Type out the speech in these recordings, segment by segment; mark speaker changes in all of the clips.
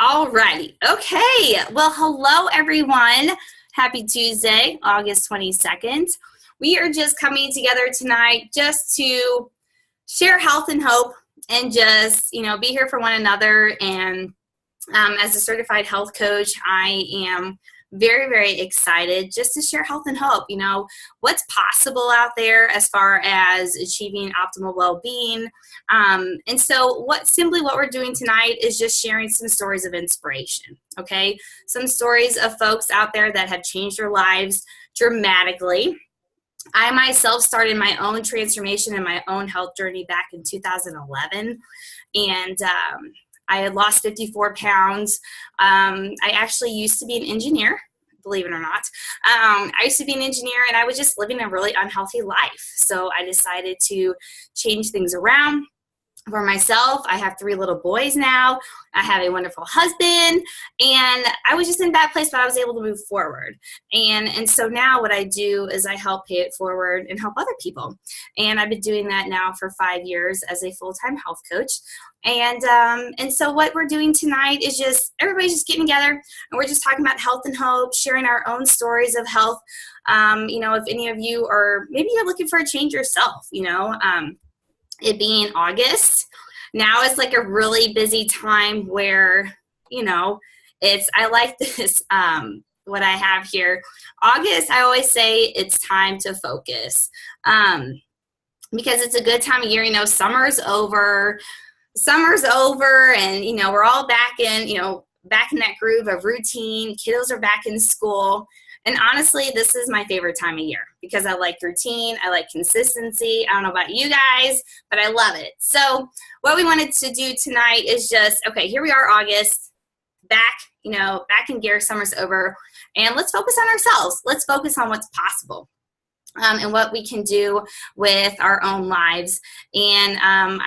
Speaker 1: All righty. Okay. Well, hello, everyone. Happy Tuesday, August 22nd. We are just coming together tonight just to share health and hope and just, be here for one another. And as a certified health coach, I am very, very excited just to share health and hope, what's possible out there as far as achieving optimal well-being. And so what we're doing tonight is just sharing some stories of inspiration, okay? Some stories of folks out there that have changed their lives dramatically. I myself started my own transformation and my own health journey back in 2011, and I had lost 54 pounds. I actually used to be an engineer, believe it or not. I used to be an engineer, and I was just living a really unhealthy life. So I decided to change things around for myself. I have 3 little boys now. I have a wonderful husband, and I was just in that place, but I was able to move forward. And so now what I do is I help pay it forward and help other people. And I've been doing that now for 5 years as a full-time health coach. And so what we're doing tonight is just everybody's just getting together, and we're just talking about health and hope, sharing our own stories of health. If any of you are, maybe you're looking for a change yourself, it being August, now is like a really busy time where, I like this, what I have here. August, I always say it's time to focus because it's a good time of year. Summer's over, and, we're all back in that groove of routine. Kiddos are back in school. And honestly, this is my favorite time of year because I like routine. I like consistency. I don't know about you guys, but I love it. So what we wanted to do tonight is just, okay, here we are, August, back in gear. Summer's over. And let's focus on ourselves. Let's focus on what's possible. And what we can do with our own lives. And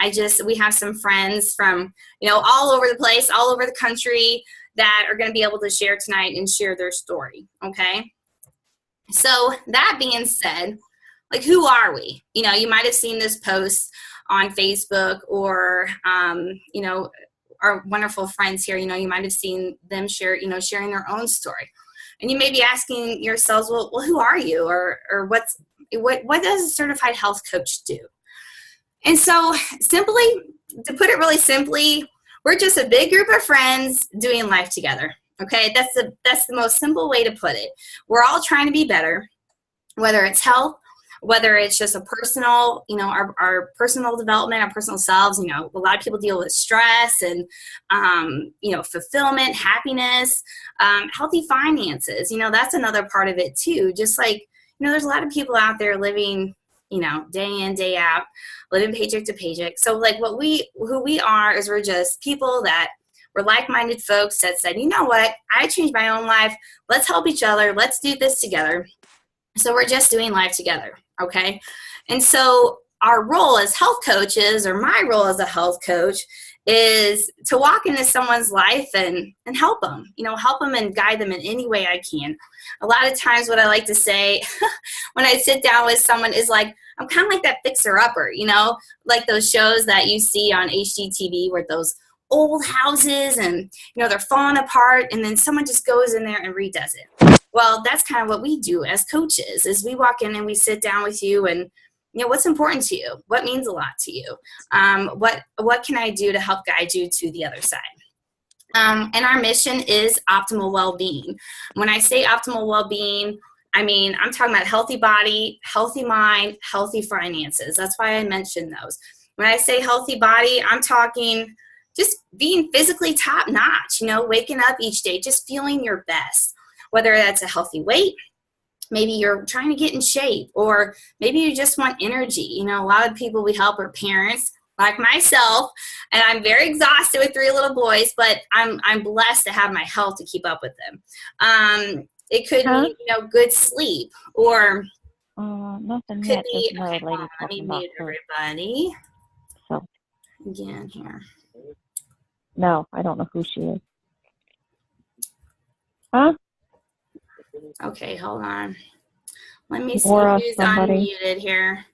Speaker 1: we have some friends from, all over the place, all over the country that are going to be able to share tonight and share their story, okay? So that being said, who are we? You might have seen this post on Facebook or, our wonderful friends here, you might have seen them share, sharing their own story. And you may be asking yourselves, well, who are you? Or what does a certified health coach do? And so to put it really simply, we're just a big group of friends doing life together. Okay, that's the most simple way to put it. We're all trying to be better, whether it's health, whether it's just a personal, our personal development, our personal selves. A lot of people deal with stress and, fulfillment, happiness, healthy finances. That's another part of it too. Just there's a lot of people out there living, day in, day out, living paycheck to paycheck. So who we are is we're just people that we're like-minded folks that said, you know what, I changed my own life. Let's help each other. Let's do this together. So we're just doing life together. Okay. And so our role as health coaches, or my role as a health coach, is to walk into someone's life and help them, help them and guide them in any way I can. A lot of times what I like to say when I sit down with someone is I'm kind of like that fixer-upper, like those shows that you see on HGTV where those old houses and, they're falling apart, and then someone just goes in there and redoes it. Well, that's kind of what we do as coaches, is we walk in and we sit down with you and, what's important to you? What means a lot to you? What can I do to help guide you to the other side? And our mission is optimal well-being. When I say optimal well-being, I'm talking about healthy body, healthy mind, healthy finances. That's why I mentioned those. When I say healthy body, I'm talking just being physically top-notch, waking up each day, just feeling your best, whether that's a healthy weight. Maybe you're trying to get in shape, or maybe you just want energy. A lot of people we help are parents like myself, and I'm very exhausted with 3 little boys, but I'm blessed to have my health to keep up with them. It could be, good sleep, or
Speaker 2: nothing
Speaker 1: could
Speaker 2: yet.
Speaker 1: be,
Speaker 2: Just
Speaker 1: okay, hold on, let me mute everybody.
Speaker 2: So,
Speaker 1: Again here.
Speaker 2: no, I don't know who she is. Huh?
Speaker 1: Okay, hold on. Let me see
Speaker 2: Or
Speaker 1: who's
Speaker 2: somebody.
Speaker 1: unmuted here.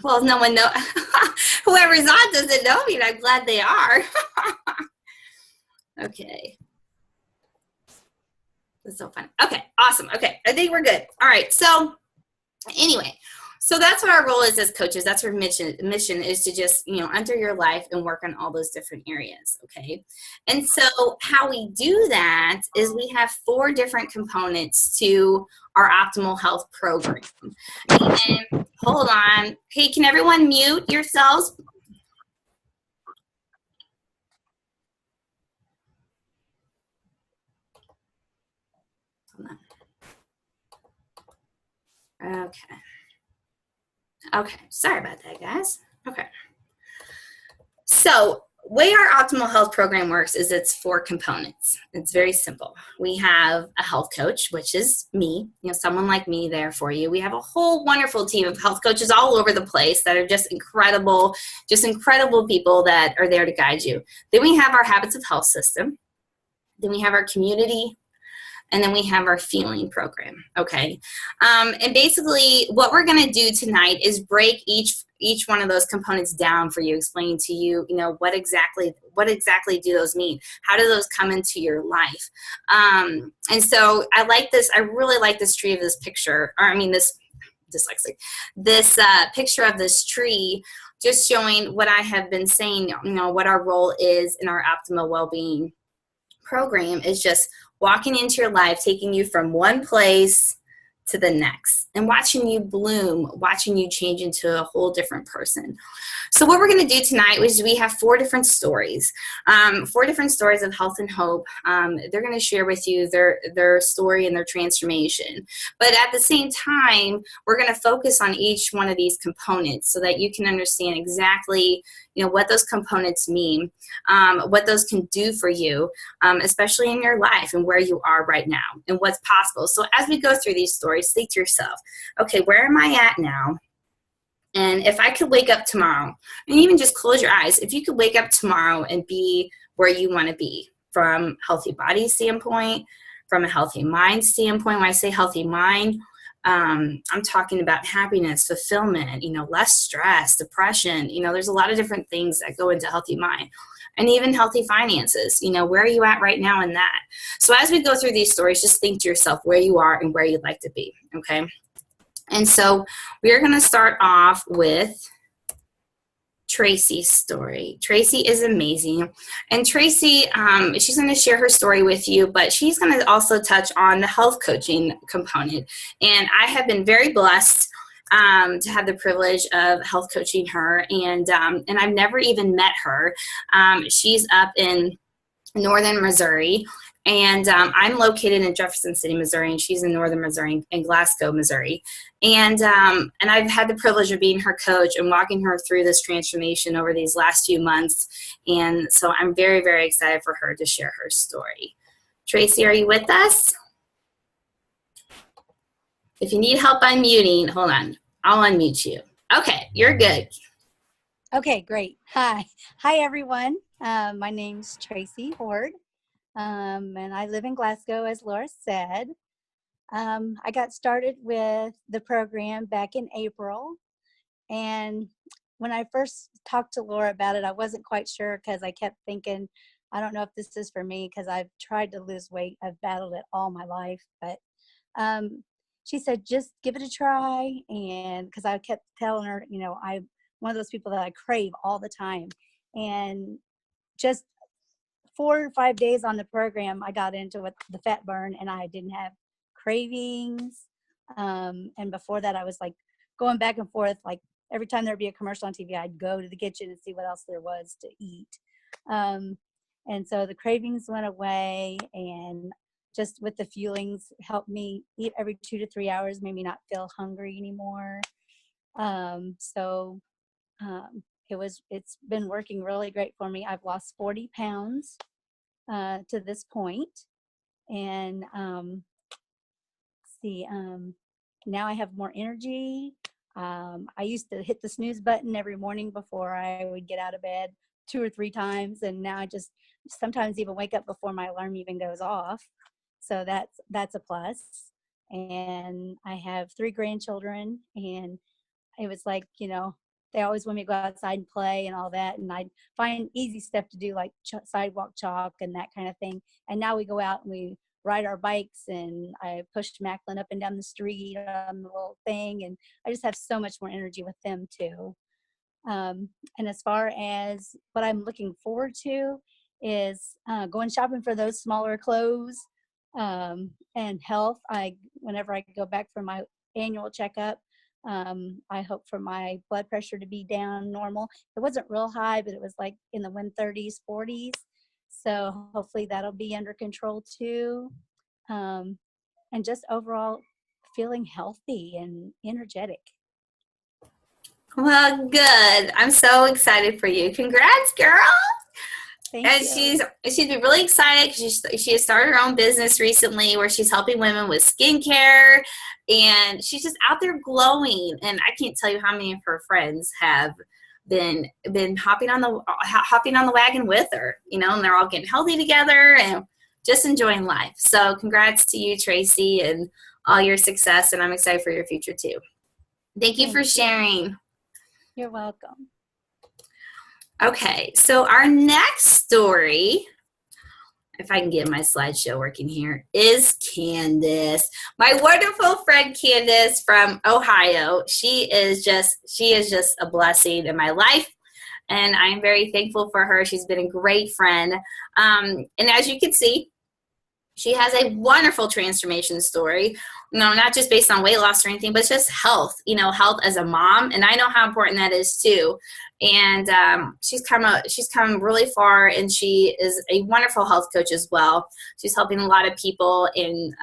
Speaker 1: Well, no one knows. Whoever's on doesn't know me, and I'm glad they are. Okay. That's so fun. Okay, awesome. Okay, I think we're good. All right, so anyway, so that's what our role is as coaches. That's our mission is to just, enter your life and work on all those different areas, okay? And so how we do that is we have 4 different components to our optimal health program. And hold on. Hey, can everyone mute yourselves? Okay. Okay, sorry about that, guys. Okay. So way our optimal health program works is it's 4 components. It's very simple. We have a health coach, which is me, someone like me there for you. We have a whole wonderful team of health coaches all over the place that are just incredible people that are there to guide you. Then we have our Habits of Health system. Then we have our community. And then we have our feeling program, okay? And basically what we're gonna do tonight is break each one of those components down for you, explain to you, what exactly do those mean? How do those come into your life? And so I really like this tree of this picture, this picture of this tree, just showing what I have been saying, what our role is in our optimal well-being program is just walking into your life, taking you from one place to the next and watching you bloom, watching you change into a whole different person. So what we're going to do tonight is we have 4 different stories, 4 different stories of health and hope. They're going to share with you their story and their transformation. But at the same time, we're going to focus on each one of these components so that you can understand exactly what those components mean, what those can do for you, especially in your life and where you are right now and what's possible. So as we go through these stories, think to yourself, okay, where am I at now? And if I could wake up tomorrow, and even just close your eyes, if you could wake up tomorrow and be where you want to be from a healthy body standpoint, from a healthy mind standpoint. When I say healthy mind, I'm talking about happiness, fulfillment, less stress, depression. There's a lot of different things that go into healthy mind. And even healthy finances, where are you at right now in that? So as we go through these stories, just think to yourself where you are and where you'd like to be, okay? And so we are going to start off with Tracy's story. Tracy is amazing. And Tracy, she's going to share her story with you, but she's going to also touch on the health coaching component. And I have been very blessed to have the privilege of health coaching her. And I've never even met her. She's up in northern Missouri. And I'm located in Jefferson City, Missouri, and she's in northern Missouri, in Glasgow, Missouri. And I've had the privilege of being her coach and walking her through this transformation over these last few months. And so I'm very, very excited for her to share her story. Tracy, are you with us? If you need help unmuting, hold on. I'll unmute you. Okay, you're good.
Speaker 3: Okay, great. Hi, everyone. My name's Tracy Horde. And I live in Glasgow, as Laura said. I got started with the program back in April. And when I first talked to Laura about it, I wasn't quite sure because I kept thinking, I don't know if this is for me because I've tried to lose weight. I've battled it all my life. But she said, just give it a try. And because I kept telling her, I'm one of those people that I crave all the time. And just 4 or 5 days on the program, I got into the fat burn and I didn't have cravings. And before that, I was like going back and forth. Like every time there'd be a commercial on TV, I'd go to the kitchen and see what else there was to eat. And so the cravings went away, and just with the fuelings helped me eat every 2 to 3 hours, made me not feel hungry anymore. It's been working really great for me. I've lost 40 pounds to this point. And now I have more energy. I used to hit the snooze button every morning before I would get out of bed 2 or 3 times. And now I just sometimes even wake up before my alarm even goes off. So that's a plus. And I have 3 grandchildren, and it was like, they always want me to go outside and play and all that. And I'd find easy stuff to do, like sidewalk chalk and that kind of thing. And now we go out and we ride our bikes, and I push Macklin up and down the street on the little thing. And I just have so much more energy with them too. And as far as what I'm looking forward to is going shopping for those smaller clothes and health. Whenever I go back for my annual checkup, I hope for my blood pressure to be down normal. It wasn't real high, but it was like in the 130s, 40s. So hopefully that'll be under control too. And just overall feeling healthy and energetic.
Speaker 1: Well, good. I'm so excited for you. Congrats, girl.
Speaker 3: Thank
Speaker 1: And
Speaker 3: you.
Speaker 1: she's been really excited because she has started her own business recently where she's helping women with skincare, and she's just out there glowing. And I can't tell you how many of her friends have been hopping on the wagon with her, and they're all getting healthy together and just enjoying life. So congrats to you, Tracy, and all your success. And I'm excited for your future too. Thank you for sharing.
Speaker 3: You're welcome.
Speaker 1: Okay, so our next story, if I can get my slideshow working here, is Candace. My wonderful friend Candace from Ohio. She is just a blessing in my life, and I'm very thankful for her. She's been a great friend. And as you can see, she has a wonderful transformation story, not just based on weight loss or anything, but just health, health as a mom. And I know how important that is too. And she's come really far, and she is a wonderful health coach as well. She's helping a lot of people, and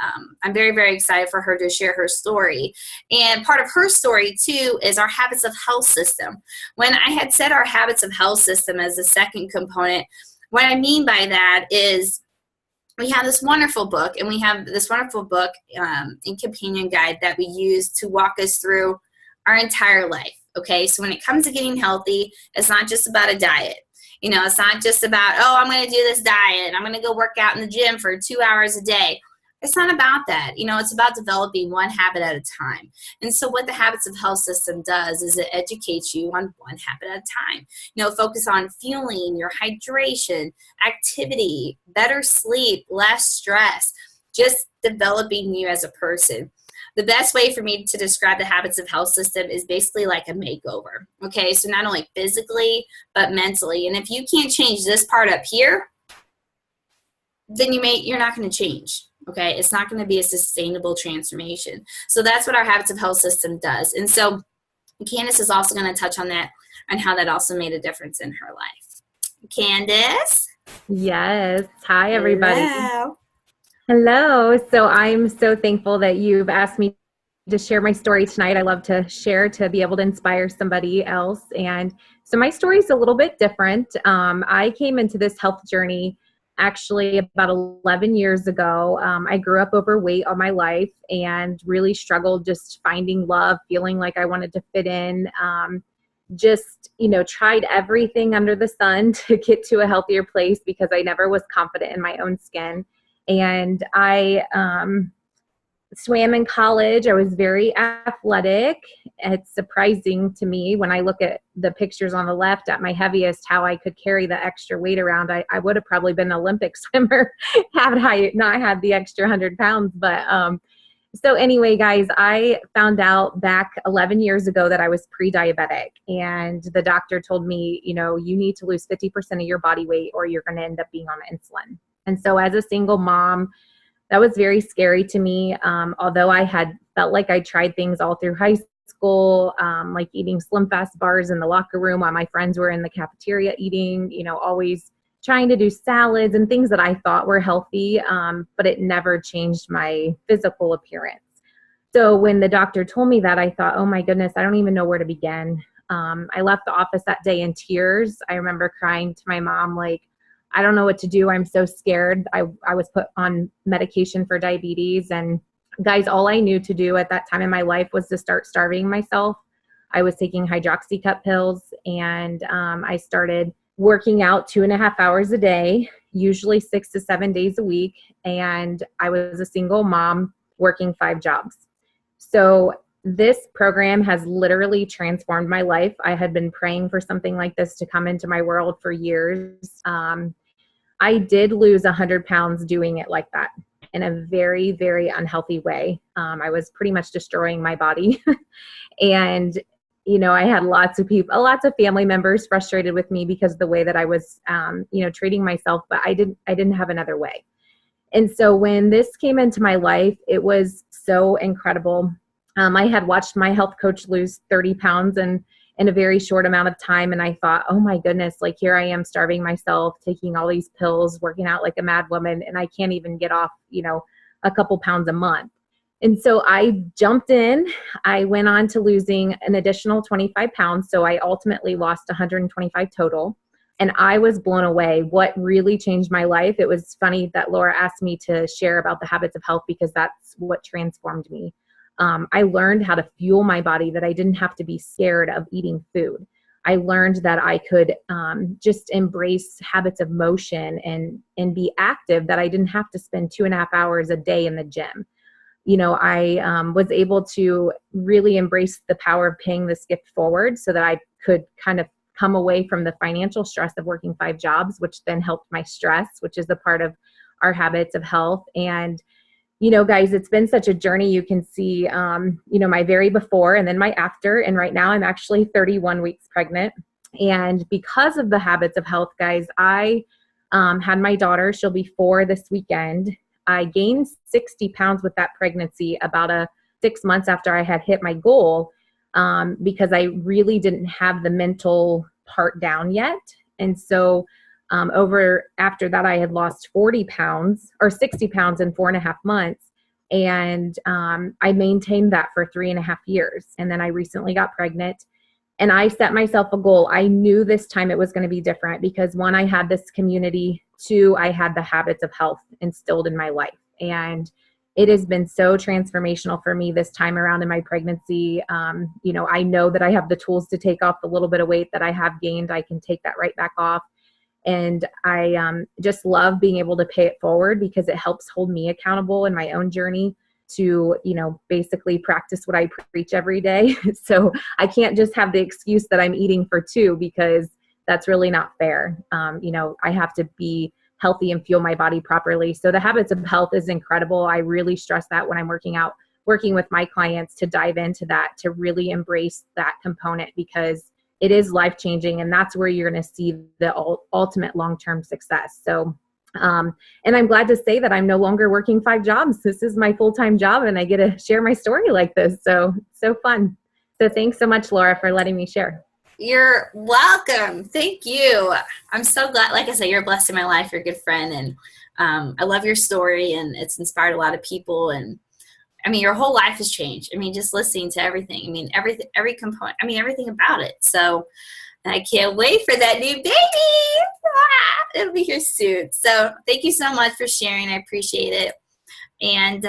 Speaker 1: I'm very, very excited for her to share her story. And part of her story too is our habits of health system. When I had said our habits of health system as the second component, what I mean by that is we have this wonderful book, and we have this wonderful book and companion guide that we use to walk us through our entire life. Okay, so when it comes to getting healthy, it's not just about a diet. It's not just about, oh, I'm going to do this diet, I'm going to go work out in the gym for 2 hours a day. It's not about that. It's about developing one habit at a time. And so what the Habits of Health system does is it educates you on one habit at a time. Focus on fueling, your hydration, activity, better sleep, less stress, just developing you as a person. The best way for me to describe the Habits of Health system is basically like a makeover. Okay, so not only physically, but mentally. And if you can't change this part up here, then you're not going to change. Okay, it's not going to be a sustainable transformation. So that's what our Habits of Health system does. And so Candace is also going to touch on that and how that also made a difference in her life. Candace?
Speaker 4: Yes. Hi, everybody.
Speaker 1: Hello.
Speaker 4: Hello. So I'm so thankful that you've asked me to share my story tonight. I love to share to be able to inspire somebody else. And so my story is a little bit different. I came into this health journey actually about 11 years ago. I grew up overweight all my life and really struggled just finding love, feeling like I wanted to fit in. Tried everything under the sun to get to a healthier place because I never was confident in my own skin. And I swam in college. I was very athletic. It's surprising to me when I look at the pictures on the left at my heaviest, how I could carry the extra weight around. I would have probably been an Olympic swimmer had I not had the extra 100 pounds. But so anyway, guys, I found out back 11 years ago that I was pre-diabetic, and the doctor told me, you need to lose 50% of your body weight or you're going to end up being on insulin. And so as a single mom, that was very scary to me. Although I had felt like I tried things all through high school, like eating Slim Fast bars in the locker room while my friends were in the cafeteria eating, always trying to do salads and things that I thought were healthy, but it never changed my physical appearance. So when the doctor told me that, I thought, oh my goodness, I don't even know where to begin. I left the office that day in tears. I remember crying to my mom, like, I don't know what to do. I'm so scared. I was put on medication for diabetes. And guys, all I knew to do at that time in my life was to start starving myself. I was taking hydroxycut pills, and I started working out 2.5 hours a day, usually 6 to 7 days a week. And I was a single mom working 5 jobs. So this program has literally transformed my life. I had been praying for something like this to come into my world for years. I did lose 100 pounds doing it like that in a very, very unhealthy way. I was pretty much destroying my body. And, you know, I had lots of family members frustrated with me because of the way that I was, treating myself, but I didn't have another way. And so when this came into my life, it was so incredible. I had watched my health coach lose 30 pounds in a very short amount of time. And I thought, oh my goodness, like here I am starving myself, taking all these pills, working out like a mad woman, and I can't even get off, a couple pounds a month. And so I jumped in. I went on to losing an additional 25 pounds. So I ultimately lost 125 total. And I was blown away. What really changed my life, it was funny that Laura asked me to share about the habits of health because that's what transformed me. I learned how to fuel my body, that I didn't have to be scared of eating food. I learned that I could just embrace habits of motion and be active, that I didn't have to spend 2.5 hours a day in the gym. I was able to really embrace the power of paying this gift forward so that I could kind of come away from the financial stress of working 5 jobs, which then helped my stress, which is a part of our habits of health. And guys, it's been such a journey. You can see, my very before and then my after. And right now I'm actually 31 weeks pregnant. And because of the habits of health, guys, I had my daughter. She'll be 4 this weekend. I gained 60 pounds with that pregnancy about 6 months after I had hit my goal, because I really didn't have the mental part down yet. And so after that, I had lost 40 pounds or 60 pounds in 4.5 months. And I maintained that for 3.5 years. And then I recently got pregnant and I set myself a goal. I knew this time it was going to be different because 1, I had this community. 2, I had the habits of health instilled in my life. And it has been so transformational for me this time around in my pregnancy. I know that I have the tools to take off the little bit of weight that I have gained. I can take that right back off. And I just love being able to pay it forward because it helps hold me accountable in my own journey to, basically practice what I preach every day. So I can't just have the excuse that I'm eating for 2 because that's really not fair. I have to be healthy and fuel my body properly. So the habits of health is incredible. I really stress that when I'm working with my clients to dive into that, to really embrace that component because it is life-changing, and that's where you're going to see the ultimate long-term success. So, and I'm glad to say that I'm no longer working 5 jobs. This is my full-time job, and I get to share my story like this. So fun. So thanks so much, Laura, for letting me share.
Speaker 1: You're welcome. Thank you. I'm so glad. Like I said, you're blessed in my life. You're a good friend, and I love your story, and it's inspired a lot of people. And your whole life has changed. Just listening to everything. Every component. Everything about it. So I can't wait for that new baby. It'll be here soon. So thank you so much for sharing. I appreciate it. And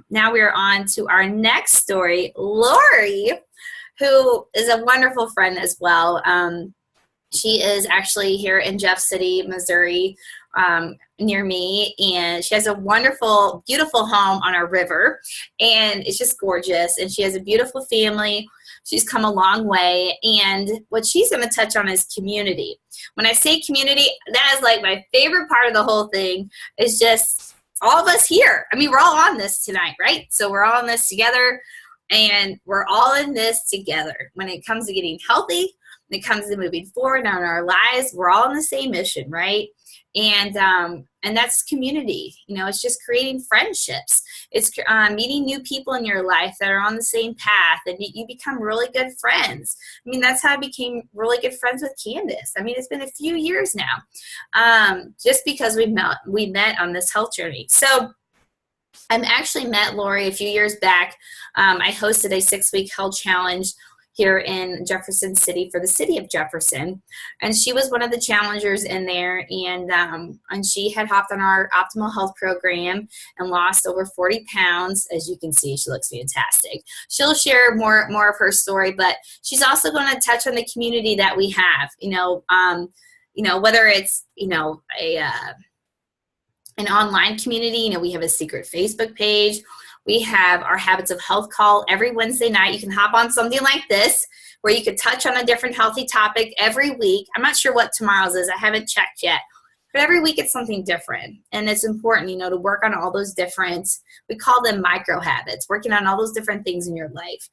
Speaker 1: now we're on to our next story, Lori, who is a wonderful friend as well. She is actually here in Jeff City, Missouri, near me, and she has a wonderful, beautiful home on our river, and it's just gorgeous, and she has a beautiful family. She's come a long way, and what she's going to touch on is community. When I say community, that is like my favorite part of the whole thing, is just all of us here. We're all on this tonight, right? So we're all in this together, and we're all in this together. When it comes to getting healthy, when it comes to moving forward on our lives, we're all on the same mission, right? And that's community. It's just creating friendships. It's meeting new people in your life that are on the same path, and you become really good friends. That's how I became really good friends with Candace. It's been a few years now, just because we met on this health journey. So I actually met Lori a few years back. I hosted a 6-week health challenge here in Jefferson City for the city of Jefferson. And she was one of the challengers in there, and she had hopped on our Optimal Health program and lost over 40 pounds. As you can see, she looks fantastic. She'll share more of her story, but she's also going to touch on the community that we have, whether it's, an online community. We have a secret Facebook page. We have our Habits of Health call every Wednesday night. You can hop on something like this where you could touch on a different healthy topic every week. I'm not sure what tomorrow's is. I haven't checked yet. But every week it's something different. And it's important, to work on all those different, we call them micro habits, working on all those different things in your life.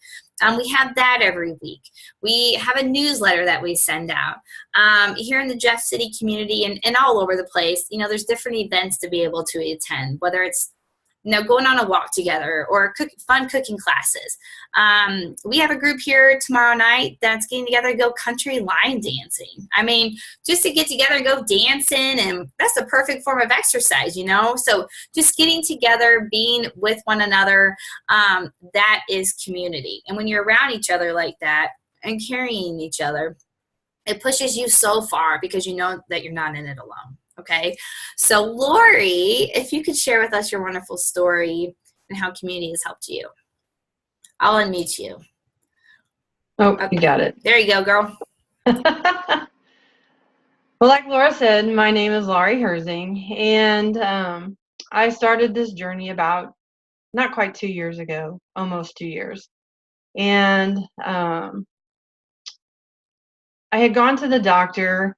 Speaker 1: We have that every week. We have a newsletter that we send out. Here in the Jeff City community and all over the place, there's different events to be able to attend, whether it's going on a walk together or fun cooking classes. We have a group here tomorrow night that's getting together to go country line dancing. I mean, just to get together and go dancing, and that's the perfect form of exercise, So just getting together, being with one another, that is community. And when you're around each other like that and carrying each other, it pushes you so far because you know that you're not in it alone. Okay, so Lori, if you could share with us your wonderful story and how community has helped you. I'll unmute you.
Speaker 5: Oh,
Speaker 1: Okay.
Speaker 5: You got it.
Speaker 1: There you go, girl.
Speaker 5: Well, like Laura said, my name is Laurie Herzing, and I started this journey about not quite 2 years ago, almost 2 years. And I had gone to the doctor,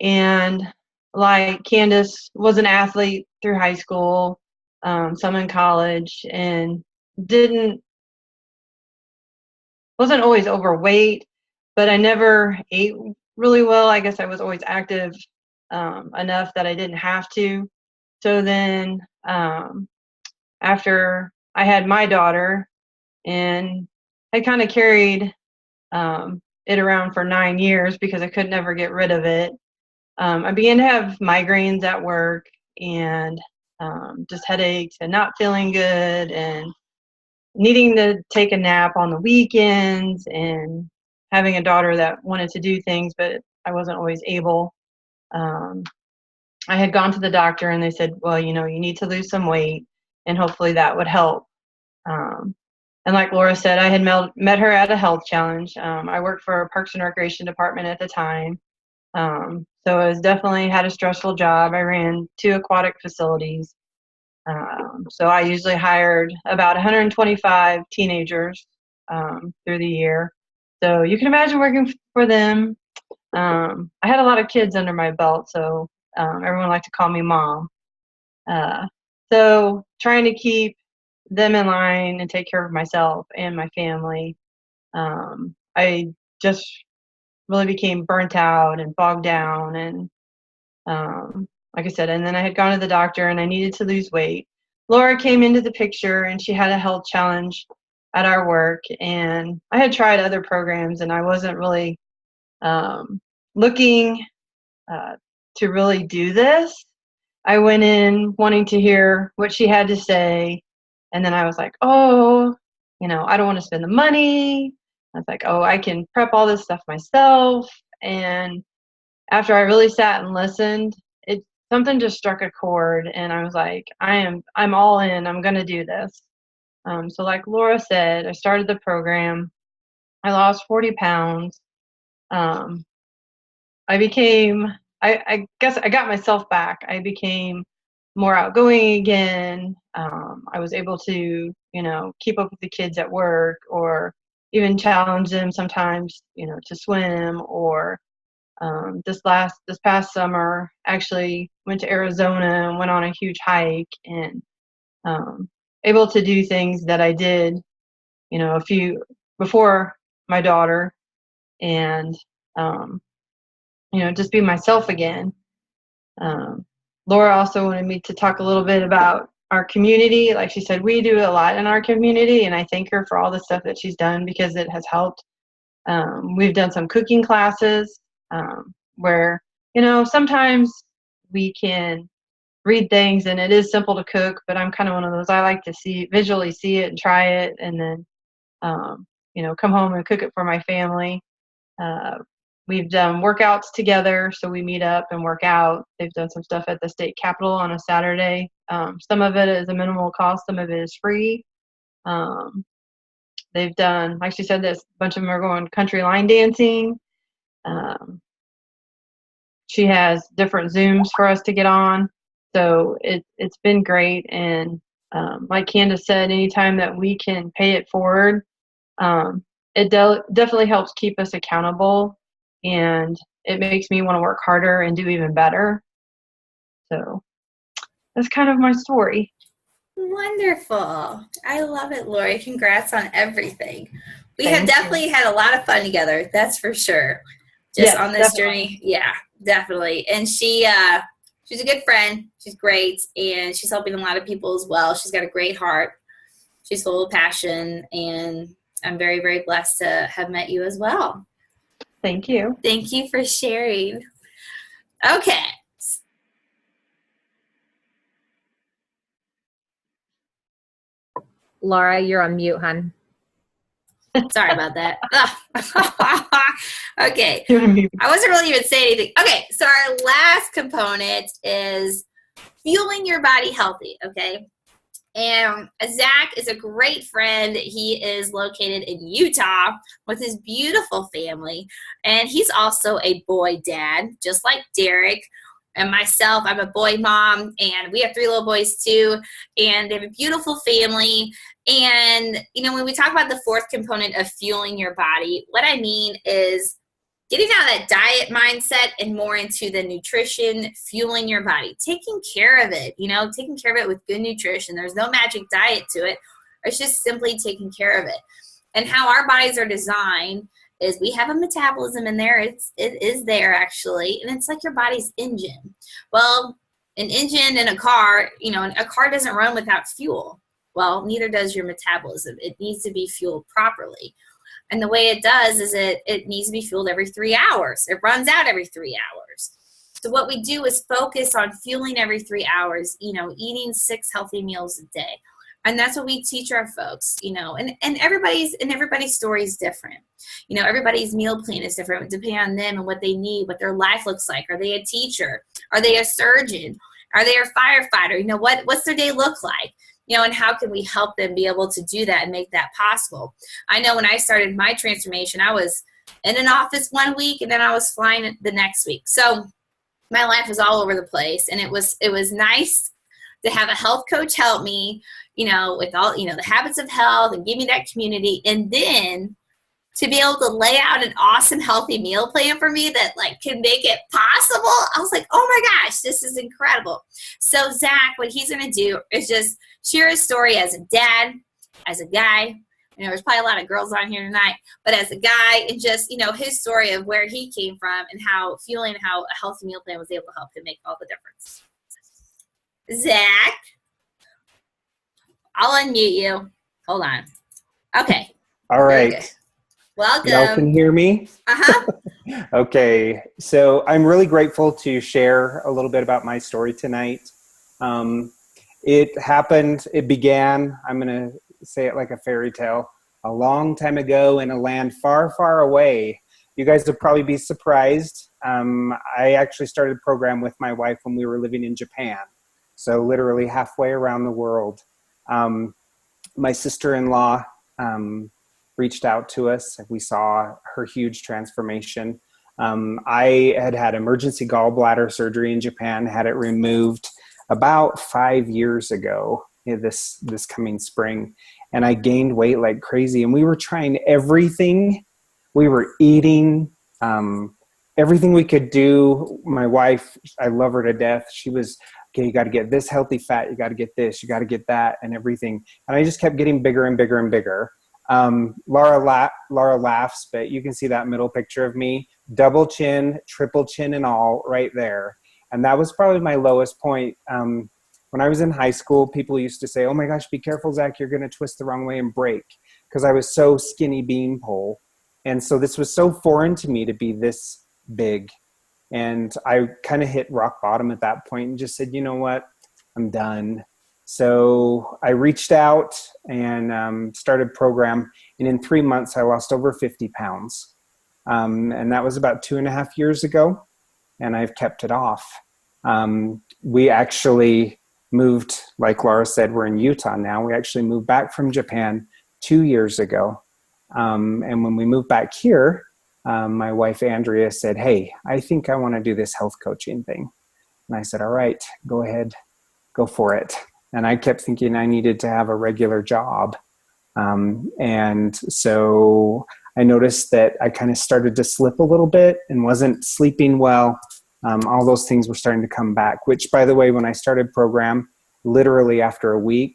Speaker 5: and like Candace was an athlete through high school, some in college, and wasn't always overweight, but I never ate really well. I guess I was always active enough that I didn't have to. So then after I had my daughter, and I kind of carried it around for 9 years because I could never get rid of it. I began to have migraines at work and just headaches and not feeling good and needing to take a nap on the weekends and having a daughter that wanted to do things, but I wasn't always able. I had gone to the doctor and they said, well, you need to lose some weight and hopefully that would help. And like Laura said, I had met her at a health challenge. I worked for a Parks and Recreation department at the time. So I definitely had a stressful job. I ran 2 aquatic facilities. So I usually hired about 125 teenagers through the year. So you can imagine working for them. I had a lot of kids under my belt, so everyone liked to call me mom. So trying to keep them in line and take care of myself and my family. I just really became burnt out and bogged down, and like I said, and then I had gone to the doctor and I needed to lose weight. Laura came into the picture and she had a health challenge at our work, and I had tried other programs and I wasn't really looking to really do this. I went in wanting to hear what she had to say, and then I was like, oh, I don't want to spend the money. I was like, oh, I can prep all this stuff myself. And after I really sat and listened, something just struck a chord, and I was like, I'm all in. I'm going to do this. So like Laura said, I started the program. I lost 40 pounds. I guess I got myself back. I became more outgoing again. I was able to, keep up with the kids at work, or even challenge them sometimes, to swim, or this past summer, actually went to Arizona and went on a huge hike, and able to do things that I did, a few before my daughter, and just be myself again. Laura also wanted me to talk a little bit about our community. Like she said, we do a lot in our community, and I thank her for all the stuff that she's done because it has helped. We've done some cooking classes where, sometimes we can read things and it is simple to cook, but I'm kind of one of those, I like to visually see it and try it, and then, come home and cook it for my family. We've done workouts together, so we meet up and work out. They've done some stuff at the state capitol on a Saturday. Some of it is a minimal cost, some of it is free. They've done, like she said, a bunch of them are going country line dancing. She has different Zooms for us to get on. So it's been great, and like Candace said, anytime that we can pay it forward, it definitely helps keep us accountable, and it makes me want to work harder and do even better. So that's kind of my story.
Speaker 1: Wonderful. I love it, Lori. Congrats on everything. We have
Speaker 5: Thank
Speaker 1: definitely had a lot of fun together. That's for sure. Just
Speaker 5: Yes,
Speaker 1: on this
Speaker 5: definitely.
Speaker 1: journey. Yeah, definitely. And she's a good friend. She's great. And she's helping a lot of people as well. She's got a great heart. She's full of passion. And I'm very, very blessed to have met you as well.
Speaker 5: Thank you.
Speaker 1: Thank you for sharing. Okay.
Speaker 4: Laura, you're on mute, hon.
Speaker 1: Sorry about that. Okay. I wasn't really even saying anything. Okay. So our last component is fueling your body healthy. Okay. And Zach is a great friend. He is located in Utah with his beautiful family. And he's also a boy dad, just like Derek and myself. I'm a boy mom, and we have 3 little boys too. And they have a beautiful family. And, you know, when we talk about the 4th component of fueling your body, what I mean is getting out of that diet mindset and more into the nutrition, fueling your body, taking care of it, you know, taking care of it with good nutrition. There's no magic diet to it. It's just simply taking care of it. And how our bodies are designed is we have a metabolism in there. It is there actually. And it's like your body's engine. Well, an engine in a car, you know, a car doesn't run without fuel. Well, neither does your metabolism. It needs to be fueled properly. And the way it does is it needs to be fueled every 3 hours. It runs out every 3 hours. So what we do is focus on fueling every 3 hours, you know, eating 6 healthy meals a day. And that's what we teach our folks, you know, and everybody's story is different. You know, everybody's meal plan is different depending on them and what they need, what their life looks like. Are they a teacher? Are they a surgeon? Are they a firefighter? You know, what's their day look like? You know, and how can we help them be able to do that and make that possible? I know when I started my transformation, I was in an office one week and then I was flying the next week. So my life was all over the place, and it was nice to have a health coach help me, you know, with all, you know, the habits of health and give me that community. And then to be able to lay out an awesome healthy meal plan for me that like can make it possible. I was like, oh my gosh, this is incredible. So Zach, what he's going to do is just share his story as a dad, as a guy. You know, there's probably a lot of girls on here tonight, but as a guy, and just, you know, his story of where he came from and how fueling, how a healthy meal plan was able to help him make all the difference. Zach, I'll unmute you. Hold on. Okay.
Speaker 6: All right.
Speaker 1: Welcome.
Speaker 6: Y'all can hear me?
Speaker 1: Uh-huh.
Speaker 6: Okay. So I'm really grateful to share a little bit about my story tonight. It began, I'm going to say it like a fairy tale, a long time ago in a land far, far away. You guys would probably be surprised. I actually started a program with my wife when we were living in Japan. So literally halfway around the world. My sister-in-law reached out to us. We saw her huge transformation. I had emergency gallbladder surgery in Japan, had it removed about 5 years ago, this coming spring. And I gained weight like crazy. And we were trying everything. We were eating everything we could do. My wife, I love her to death. She was, okay, you got to get this healthy fat. You got to get this. You got to get that and everything. And I just kept getting bigger and bigger and bigger. Laura laughs, but you can see that middle picture of me, double chin, triple chin and all right there. And that was probably my lowest point. When I was in high school, people used to say, oh my gosh, be careful, Zach, you're going to twist the wrong way and break, because I was so skinny beanpole. And so this was so foreign to me to be this big. And I kind of hit rock bottom at that point and just said, you know what, I'm done. So I reached out and started a program. And in 3 months, I lost over 50 pounds. And that was about 2.5 years ago. And I've kept it off. We actually moved, like Laura said, we're in Utah now. We actually moved back from Japan 2 years ago. And when we moved back here, my wife, Andrea, said, hey, I think I want to do this health coaching thing. And I said, all right, go ahead, go for it. And I kept thinking I needed to have a regular job. And so I noticed that I kind of started to slip a little bit and wasn't sleeping well. All those things were starting to come back, which, by the way, when I started program, literally after a week,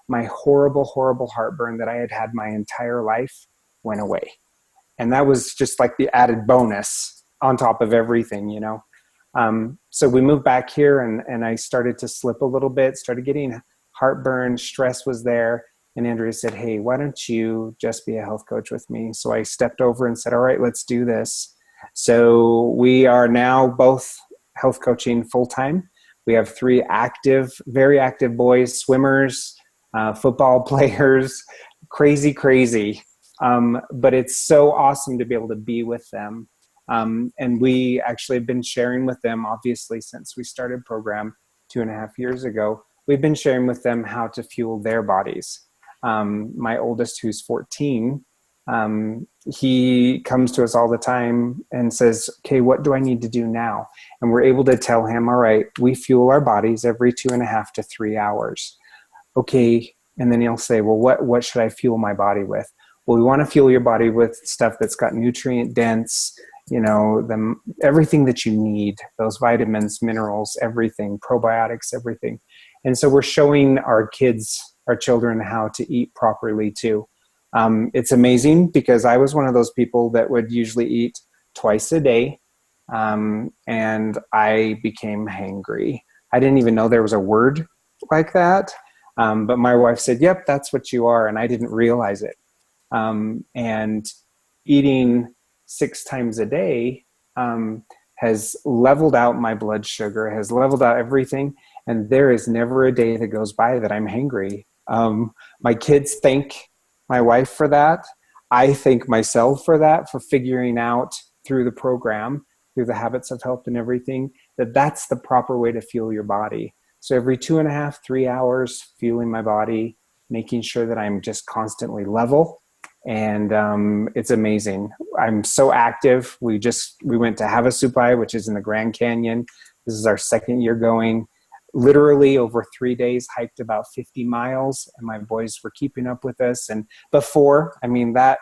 Speaker 6: my horrible, horrible heartburn that I had had my entire life went away. And that was just like the added bonus on top of everything, you know. So we moved back here, and I started to slip a little bit, started getting heartburn, stress was there. And Andrea said, hey, why don't you just be a health coach with me? So I stepped over and said, all right, let's do this. So we are now both health coaching full-time. We have 3 active, very active boys, swimmers, football players, crazy. But it's so awesome to be able to be with them. And we actually have been sharing with them, obviously, since we started program 2.5 years ago. We've been sharing with them how to fuel their bodies. My oldest, who's 14, he comes to us all the time and says, okay, what do I need to do now? And we're able to tell him, all right, we fuel our bodies every 2.5 to 3 hours. Okay. And then he'll say, well, what should I fuel my body with? Well, we want to fuel your body with stuff that's got nutrient dense, you know, everything that you need, those vitamins, minerals, everything, probiotics, everything. And so we're showing our children how to eat properly too. It's amazing because I was one of those people that would usually eat twice a day. And I became hangry. I didn't even know there was a word like that. But my wife said, yep, that's what you are. And I didn't realize it. And eating 6 times a day has leveled out my blood sugar, has leveled out everything. And there is never a day that goes by that I'm hangry. My kids thank my wife for that. I thank myself for that, for figuring out through the program, through the habits of health and everything, that's the proper way to fuel your body. So every 2.5, 3 hours, fueling my body, making sure that I'm just constantly level. And it's amazing. I'm so active. We went to Havasupai, which is in the Grand Canyon. This is our 2nd year going. Literally over 3 days, hiked about 50 miles, and my boys were keeping up with us. And before, I mean, that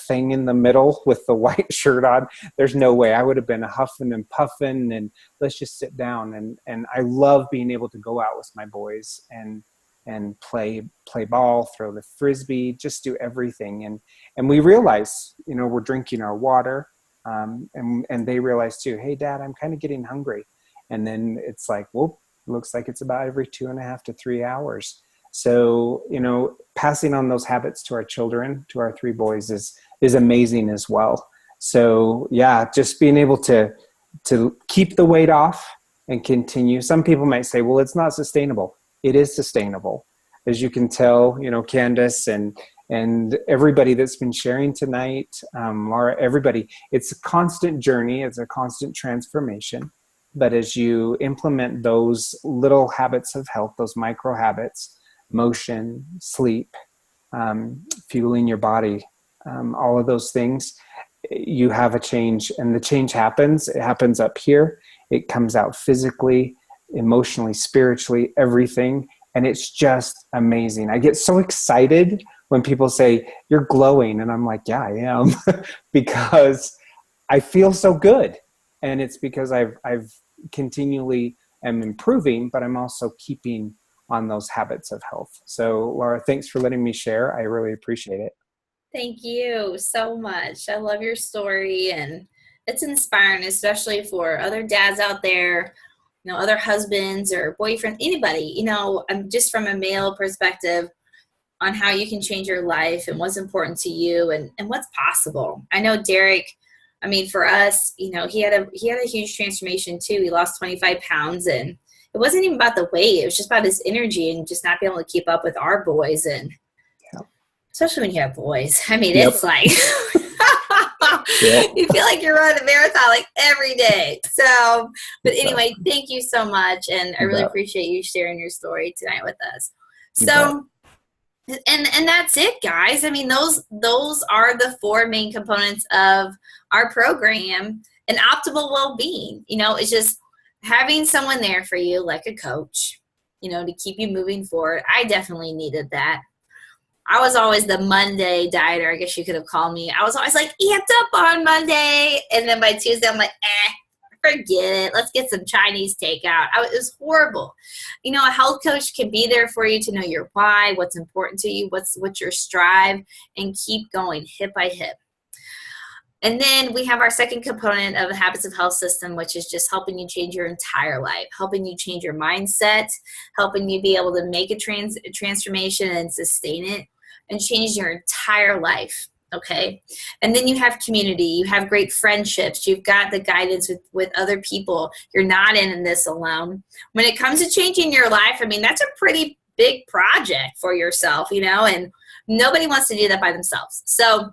Speaker 6: thing in the middle with the white shirt on, there's no way. I would have been huffing and puffing and let's just sit down. And I love being able to go out with my boys and play ball, throw the Frisbee, just do everything. And we realize, you know, we're drinking our water, and they realize too, hey, Dad, I'm kind of getting hungry. And then it's like, well, looks like it's about every 2.5 to 3 hours. So, you know, passing on those habits to our children, to our 3 boys is amazing as well. So yeah, just being able to keep the weight off and continue. Some people might say, well, it's not sustainable. It is sustainable. As you can tell, you know, Candace and everybody that's been sharing tonight, Laura, everybody, it's a constant journey. It's a constant transformation. But as you implement those little habits of health, those micro habits, motion, sleep, fueling your body, all of those things, you have a change. And the change happens. It happens up here. It comes out physically, emotionally, spiritually, everything. And it's just amazing. I get so excited when people say, you're glowing. And I'm like, yeah, I am. Because I feel so good. And it's because I've continually am improving, but I'm also keeping on those habits of health. So Laura, thanks for letting me share. I really appreciate it.
Speaker 1: Thank you so much. I love your story, and it's inspiring, especially for other dads out there, you know, other husbands or boyfriends, anybody, you know, just from a male perspective on how you can change your life and what's important to you and what's possible. I know Derek, I mean, for us, you know, he had a huge transformation too. He lost 25 pounds, and it wasn't even about the weight. It was just about his energy and just not being able to keep up with our boys. And especially when you have boys, I mean, it's like, you feel like you're running a marathon like every day. So, but anyway, thank you so much. And I really appreciate you sharing your story tonight with us. So, and that's it, guys. I mean, those are the 4 main components of our program. And optimal well-being, you know, it's just having someone there for you, like a coach, to keep you moving forward. I definitely needed that. I was always the Monday dieter, I guess you could have called me. I was always like amped up on Monday, and then by Tuesday I'm like, forget it. Let's get some Chinese takeout. It was horrible. A health coach can be there for you to know your why, what's important to you, what's your strive, and keep going hip by hip. And then we have our second component of the Habits of Health system, which is just helping you change your entire life, helping you change your mindset, helping you be able to make a transformation and sustain it, and change your entire life. Okay. And then you have community, you have great friendships, you've got the guidance with other people. You're not in this alone. When it comes to changing your life, that's a pretty big project for yourself, and nobody wants to do that by themselves. So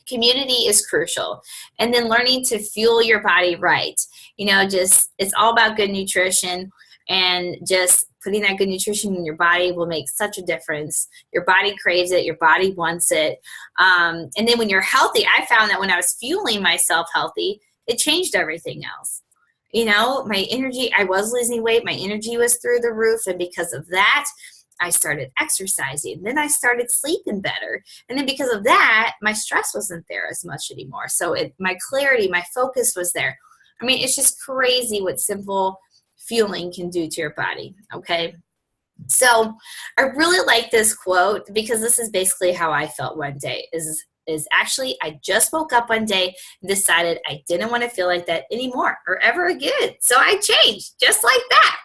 Speaker 1: community is crucial. And then learning to fuel your body right. It's all about good nutrition, and just putting that good nutrition in your body will make such a difference. Your body craves it. Your body wants it. And then when you're healthy, I found that when I was fueling myself healthy, it changed everything else. My energy, I was losing weight. My energy was through the roof. And because of that, I started exercising. Then I started sleeping better. And then because of that, my stress wasn't there as much anymore. So my clarity, my focus was there. It's just crazy what simple fueling can do to your body. Okay. So I really like this quote, because this is basically how I felt one day is actually, I just woke up one day and decided I didn't want to feel like that anymore or ever again. So I changed just like that.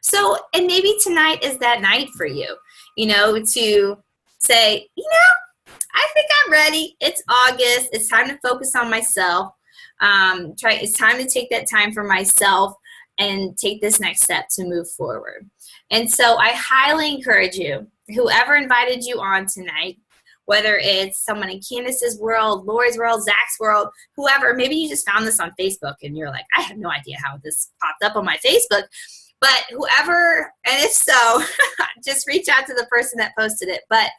Speaker 1: So, and maybe tonight is that night for you, to say, I think I'm ready. It's August. It's time to focus on myself. It's time to take that time for myself and take this next step to move forward. And so I highly encourage you, whoever invited you on tonight, whether it's someone in Candace's world, Lori's world, Zach's world, whoever, maybe you just found this on Facebook and you're like, I have no idea how this popped up on my Facebook. But whoever, and if so, just reach out to the person that posted it. But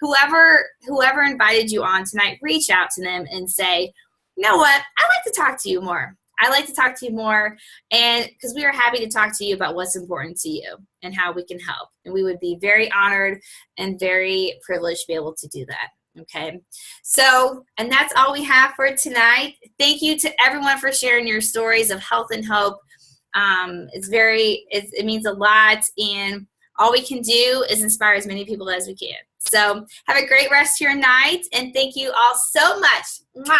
Speaker 1: whoever invited you on tonight, reach out to them and say, you know what, I'd like to talk to you more. I'd like to talk to you more, and because we are happy to talk to you about what's important to you and how we can help. And we would be very honored and very privileged to be able to do that. Okay. So, and that's all we have for tonight. Thank you to everyone for sharing your stories of health and hope. It means a lot, and all we can do is inspire as many people as we can. So have a great rest of your night, and thank you all so much. Mwah.